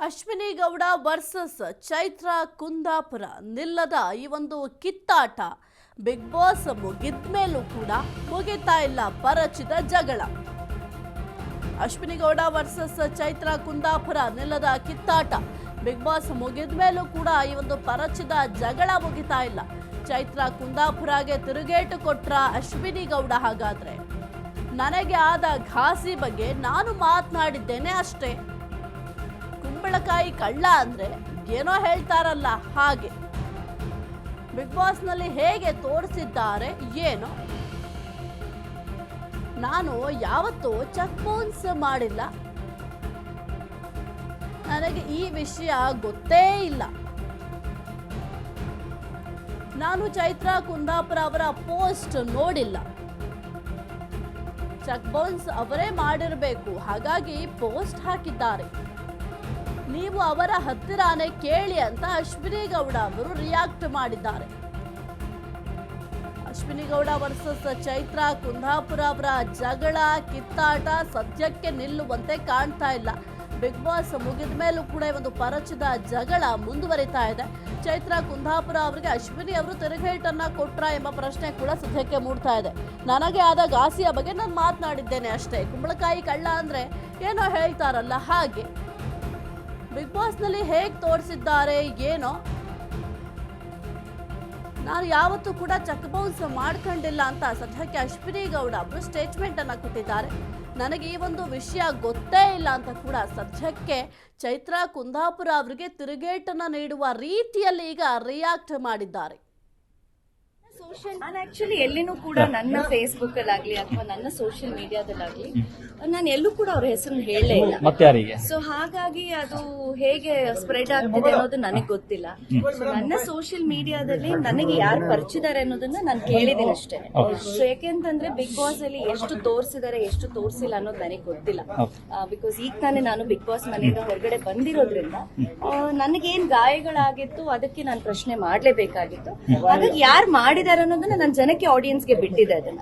Ashwini Gowda versus Chaithra Kundapura ನಿಲ್ಲದ ಈ ಒಂದು ಕಿತ್ತಾಟ Bigg Boss ಮುಗಿದ್ಮೇಲೂ ಕೂಡ ಮುಗಿತಾ ಇಲ್ಲ ಪರಚಿದ ಜಗಳ. ಅಶ್ವಿನಿ ಗೌಡ ವರ್ಸಸ್ ಚೈತ್ರ ಕುಂದಾಪುರ ನಿಲ್ಲದ ಕಿತ್ತಾಟ ಬಿಗ್ ಬಾಸ್ ಮುಗಿದ್ಮೇಲೂ ಕೂಡ ಈ ಒಂದು ಪರಚಿದ ಜಗಳ ಮುಗಿತಾ ಇಲ್ಲ. ಚೈತ್ರ ಕುಂದಾಪುರಗೆ ತಿರುಗೇಟು ಕೊಟ್ರ ಅಶ್ವಿನಿ ಗೌಡ. ಹಾಗಾದ್ರೆ ನನಗೆ ಆದ ಘಾಸಿ ಬಗ್ಗೆ ನಾನು ಮಾತನಾಡಿದ್ದೇನೆ ಅಷ್ಟೇ. ಕುಂಬಳಕಾಯಿ ಕಳ್ಳ ಅಂದ್ರೆ ಏನೋ ಹೇಳ್ತಾರಲ್ಲ ಹಾಗೆ ಬಿಗ್ ಬಾಸ್ ನಲ್ಲಿ ಹೇಗೆ ತೋರಿಸಿದ್ದಾರೆ ಏನೋ. ನಾನು ಯಾವತ್ತೂ ಚೆಕ್ ಬೌನ್ಸ್ ಮಾಡಿಲ್ಲ, ನನಗೆ ಈ ವಿಷಯ ಗೊತ್ತೇ ಇಲ್ಲ. ನಾನು ಚೈತ್ರ ಕುಂದಾಪುರ ಅವರ ಪೋಸ್ಟ್ ನೋಡಿಲ್ಲ. ಚೆಕ್ ಬೌನ್ಸ್ ಅವರೇ ಮಾಡಿರಬೇಕು, ಹಾಗಾಗಿ ಪೋಸ್ಟ್ ಹಾಕಿದ್ದಾರೆ. ನೀವು ಅವರ ಹತ್ತಿರಾನೇ ಕೇಳಿ ಅಂತ ಅಶ್ವಿನಿ ಗೌಡ ಅವರು ರಿಯಾಕ್ಟ್ ಮಾಡಿದ್ದಾರೆ. ಅಶ್ವಿನಿ ಗೌಡ ವರ್ಸಸ್ ಚೈತ್ರ ಕುಂದಾಪುರ ಅವರ ಜಗಳ ಕಿತ್ತಾಟ ಸದ್ಯಕ್ಕೆ ನಿಲ್ಲುವಂತೆ ಕಾಣ್ತಾ ಇಲ್ಲ. ಬಿಗ್ ಬಾಸ್ ಮುಗಿದ ಮೇಲೂ ಕೂಡ ಒಂದು ಪರಚಿದ ಜಗಳ ಮುಂದುವರಿತಾ ಇದೆ. ಚೈತ್ರ ಕುಂದಾಪುರ ಅವರಿಗೆ ಅಶ್ವಿನಿ ಅವರು ತಿರುಗೇಟನ್ನ ಕೊಟ್ರ ಎಂಬ ಪ್ರಶ್ನೆ ಕೂಡ ಸದ್ಯಕ್ಕೆ ಮೂಡ್ತಾ ಇದೆ. ನನಗೆ ಆದ ಘಾಸಿಯ ಬಗ್ಗೆ ನಾನು ಮಾತನಾಡಿದ್ದೇನೆ ಅಷ್ಟೇ. ಕುಂಬಳಕಾಯಿ ಕಳ್ಳ ಅಂದ್ರೆ ಏನೋ ಹೇಳ್ತಾರಲ್ಲ ಹಾಗೆ ಬಿಗ್ ಬಾಸ್ ನಲ್ಲಿ ಹೇಗೆ ತೋರಿಸಿದ್ದಾರೆ ಏನೋ. ನಾನು ಯಾವತ್ತೂ ಕೂಡ ಚೆಕ್ ಬೌನ್ಸ್ ಮಾಡ್ಕೊಂಡಿಲ್ಲ ಅಂತ ಸದ್ಯಕ್ಕೆ ಅಶ್ವಿನಿ ಗೌಡ ಅವರು ಸ್ಟೇಟ್ಮೆಂಟ್ ಅನ್ನ ಕೊಟ್ಟಿದ್ದಾರೆ. ನನಗೆ ಈ ಒಂದು ವಿಷಯ ಗೊತ್ತೇ ಇಲ್ಲ ಅಂತ ಕೂಡ ಸದ್ಯಕ್ಕೆ ಚೈತ್ರ ಕುಂದಾಪುರ ಅವರಿಗೆ ತಿರುಗೇಟನ್ನ ನೀಡುವ ರೀತಿಯಲ್ಲಿ ಈಗ ರಿಯಾಕ್ಟ್ ಮಾಡಿದ್ದಾರೆ. ನಾನು ಆಕ್ಚುಲಿ ಎಲ್ಲಿನೂ ಕೂಡ ನನ್ನ ಫೇಸ್ಬುಕ್ ಅಲ್ಲಾಗ್ಲಿ ಅಥವಾ ನನ್ನ ಸೋಷಿಯಲ್ ಮೀಡಿಯಾದಲ್ಲಾಗ್ಲಿ ನಾನು ಎಲ್ಲೂ ಕೂಡ ಅವ್ರ ಹೆಸರನ್ನು ಹೇಳಲೇ ಇಲ್ಲ. ಸೊ ಹಾಗಾಗಿ ಅದು ಹೇಗೆ ಸ್ಪ್ರೆಡ್ ಆಗ್ತಿದೆ ಅನ್ನೋದು ನನಗೆ ಗೊತ್ತಿಲ್ಲ. ನನ್ನ ಸೋಷಿಯಲ್ ಮೀಡಿಯಾದಲ್ಲಿ ನನಗೆ ಯಾರು ಪರಿಚಿದ್ದಾರೆ ಅನ್ನೋದನ್ನ ನಾನು ಕೇಳಿದ್ದೀನಿ ಅಷ್ಟೇ. ಸೊ ಯಾಕೆಂತಂದ್ರೆ ಬಿಗ್ ಬಾಸ್ ಅಲ್ಲಿ ಎಷ್ಟು ತೋರಿಸಿದ್ದಾರೆ ಎಷ್ಟು ತೋರಿಸಿಲ್ಲ ಅನ್ನೋದು ನನಗೆ ಗೊತ್ತಿಲ್ಲ. ಬಿಕಾಸ್ ಈಗ ತಾನೇ ನಾನು ಬಿಗ್ ಬಾಸ್ ಮನೆಯಿಂದ ಹೊರಗಡೆ ಬಂದಿರೋದ್ರಿಂದ ನನಗೇನ್ ಗಾಯಗಳಾಗಿತ್ತು ಅದಕ್ಕೆ ನಾನು ಪ್ರಶ್ನೆ ಮಾಡ್ಲೇಬೇಕಾಗಿತ್ತು. ಹಾಗಾಗಿ ಯಾರು ಮಾಡಿದ್ದಾರೆ ಅನ್ನೋದನ್ನ ನನ್ನ ಜನಕ್ಕೆ ಆಡಿಯನ್ಸ್ಗೆ ಬಿಟ್ಟಿದೆ ಅದನ್ನ.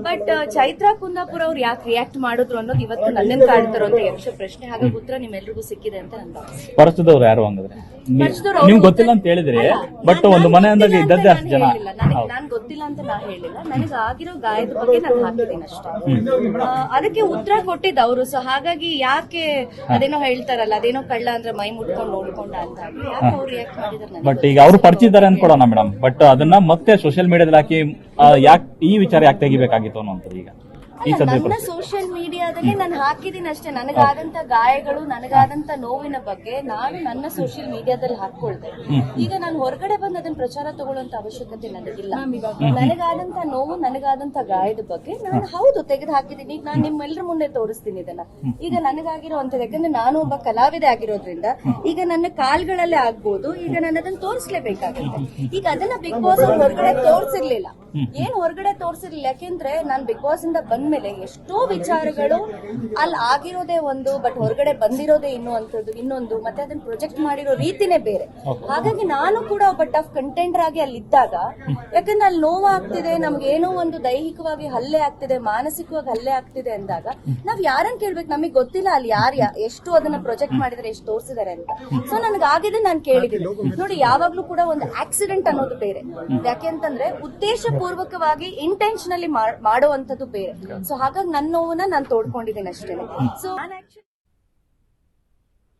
ಬಟ್ ಚೈತ್ರ ಕುಂದಾಪುರ ಅವ್ರು ಯಾಕೆ ರಿಯಾಕ್ಟ್ ಮಾಡಿದ್ರು ಅನ್ನೋದು ಇವತ್ತು ನನ್ನನ್ನು ಕಾಡ್ತಾರೋ ಅಂತ ಯಕ್ಷ ಪ್ರಶ್ನೆ. ಹಾಗಾಗಿ ಉತ್ತರ ನಿಮ್ಮೆಲ್ರಿಗೂ ಸಿಕ್ಕಿದೆ ಅಂತ ನಾನು ಭಾವಿಸ್ತೀನಿ. ಪರಿಚಯದವ್ರು ಯಾರು ಹಂಗಂದ್ರೆ ನಿಮ್ಗೆ ಗೊತ್ತಿಲ್ಲ ಅಂತ ಹೇಳಿದ್ರಿ, ಬಟ್ ಒಂದು ಮನೆ ಅಂದಾಗ ಇದ್ದದ್ದೇ ಅಷ್ಟು ಜನ. ನಾನು ಗೊತ್ತಿಲ್ಲ ಅಂತ ನಾ ಹೇಳಿಲ್ಲ, ನನಗೆ ಆಗಿರೋ ಗಾಯದ ಬಗ್ಗೆ ನಾನು ಹಾಕಿದ್ದೀನಿ ಅಷ್ಟೇ. ಅದಕ್ಕೆ ಉತ್ತರ ಕೊಟ್ಟಿದ್ದು ಅವರು. ಸೊ ಹಾಗಾಗಿ ಯಾಕೆ ಅದೇನೋ ಹೇಳ್ತಾರಲ್ಲ ಅದೇನೋ ಕಳ್ಳ ಅಂದ್ರೆ ಮೈ ಮುಟ್ಕೊಂಡು ನೋಡ್ಕೊಂಡ ಅಂತ ಯಾಕೆ ಅವ್ರು ರಿಯಾಕ್ಟ್ ಮಾಡಿದಾರೆ. ಬಟ್ ಈಗ ಅವ್ರು ಪರಿಚಿದ್ದಾರೆ ಅನ್ಕೊಡೋಣ ಮೇಡಮ್, ಬಟ್ ಅದನ್ನ ಮತ್ತೆ ಸೋಷಿಯಲ್ ಮೀಡಿಯಾದಲ್ಲಿ ಹಾಕಿ ಯಾಕೆ ಈ ವಿಚಾರ ಯಾಕೆ ತೆಗಿಬೇಕಾಗಿತ್ತು ಅನ್ನೋ ಈಗ ನನ್ನ ಸೋಷಿಯಲ್ ಮೀಡಿಯಾದಲ್ಲಿ ನಾನು ಹಾಕಿದ್ದೀನಿ ಅಷ್ಟೇ. ನನಗಾದಂತ ಗಾಯಗಳು ನನಗಾದಂತ ನೋವಿನ ಬಗ್ಗೆ ನಾನು ನನ್ನ ಸೋಷಿಯಲ್ ಮೀಡಿಯಾದಲ್ಲಿ ಹಾಕೊಳ್ದೆ. ಈಗ ನಾನು ಹೊರಗಡೆ ಬಂದು ಅದನ್ನ ಪ್ರಚಾರ ತಗೊಳ್ಳುವಂತ ಅವಶ್ಯಕತೆ ನನಗಿಲ್ಲ. ನನಗಾದಂತ ನೋವು ನನಗಾದಂತ ಗಾಯದ ಬಗ್ಗೆ ನಾನು ಹೌದು ತೆಗೆದು ಹಾಕಿದ್ದೀನಿ. ಈಗ ನಾನು ನಿಮ್ಮೆಲ್ಲರ ಮುಂದೆ ತೋರಿಸ್ತೀನಿ ಇದನ್ನ. ಈಗ ನನಗಾಗಿರುವಂತದ್ದು ಯಾಕಂದ್ರೆ ನಾನು ಒಬ್ಬ ಕಲಾವಿದೆ ಆಗಿರೋದ್ರಿಂದ ಈಗ ನನ್ನ ಕಾಲ್ಗಳಲ್ಲೇ ಆಗ್ಬೋದು, ಈಗ ನಾನು ಅದನ್ನ ತೋರಿಸ್ಲೇಬೇಕಾಗುತ್ತೆ. ಈಗ ಅದನ್ನ ಬಿಗ್ ಬಾಸ್ ಹೊರಗಡೆ ತೋರಿಸಿರ್ಲಿಲ್ಲ. ಏನ್ ಹೊರಗಡೆ ತೋರಿಸಿರ್ಲಿಲ್ಲ ಯಾಕೆಂದ್ರೆ ನಾನು ಬಿಗ್ ಬಾಸ್ ಇಂದ ಬಂದ್ಮೇಲೆ ಎಷ್ಟೋ ವಿಚಾರಗಳು ಅಲ್ಲಿ ಆಗಿರೋದೇ ಒಂದು, ಬಟ್ ಹೊರಗಡೆ ಬಂದಿರೋದೇ ಇನ್ನೊಂದು ಮತ್ತೆ ಅದನ್ನ ಪ್ರೊಜೆಕ್ಟ್ ಮಾಡಿರೋ ರೀತಿನೇ ಬೇರೆ. ಹಾಗಾಗಿ ನಾನು ಕೂಡ ಒಬ್ಬ ಟಫ್ ಕಂಟೆಂಡರ್ ಆಗಿ ಅಲ್ಲಿ ಇದ್ದಾಗ, ಯಾಕಂದ್ರೆ ಅಲ್ಲಿ ನೋವಾಗ್ತಿದೆ, ನಮ್ಗೆ ಏನೋ ಒಂದು ದೈಹಿಕವಾಗಿ ಹಲ್ಲೆ ಆಗ್ತಿದೆ, ಮಾನಸಿಕವಾಗಿ ಹಲ್ಲೆ ಆಗ್ತಿದೆ ಅಂದಾಗ ನಾವ್ ಯಾರನ್ನ ಕೇಳ್ಬೇಕು? ನಮಗ್ ಗೊತ್ತಿಲ್ಲ ಅಲ್ಲಿ ಎಷ್ಟು ಅದನ್ನ ಪ್ರೊಜೆಕ್ಟ್ ಮಾಡಿದ್ರೆ ಎಷ್ಟು ತೋರಿಸಿದಾರೆ ಅಂತ. ಸೊ ನನಗಾಗಿದೆ ನಾನು ಕೇಳಿದ್ದೀನಿ. ನೋಡಿ, ಯಾವಾಗ್ಲೂ ಕೂಡ ಒಂದು ಆಕ್ಸಿಡೆಂಟ್ ಅನ್ನೋದು ಬೇರೆ, ಯಾಕೆಂತಂದ್ರೆ ಉದ್ದೇಶ ಪೂರ್ವಕವಾಗಿ ಇಂಟೆನ್ಷನಲಿ ಮಾಡುವಂತದ್ದು ಬೇರೆ. ಸೊ ಹಾಗಾಗಿ ನನ್ನ ನೋವನ್ನ ನಾನು ತೋಡ್ಕೊಂಡಿದ್ದೀನಿ ಅಷ್ಟೇ. ಸೊ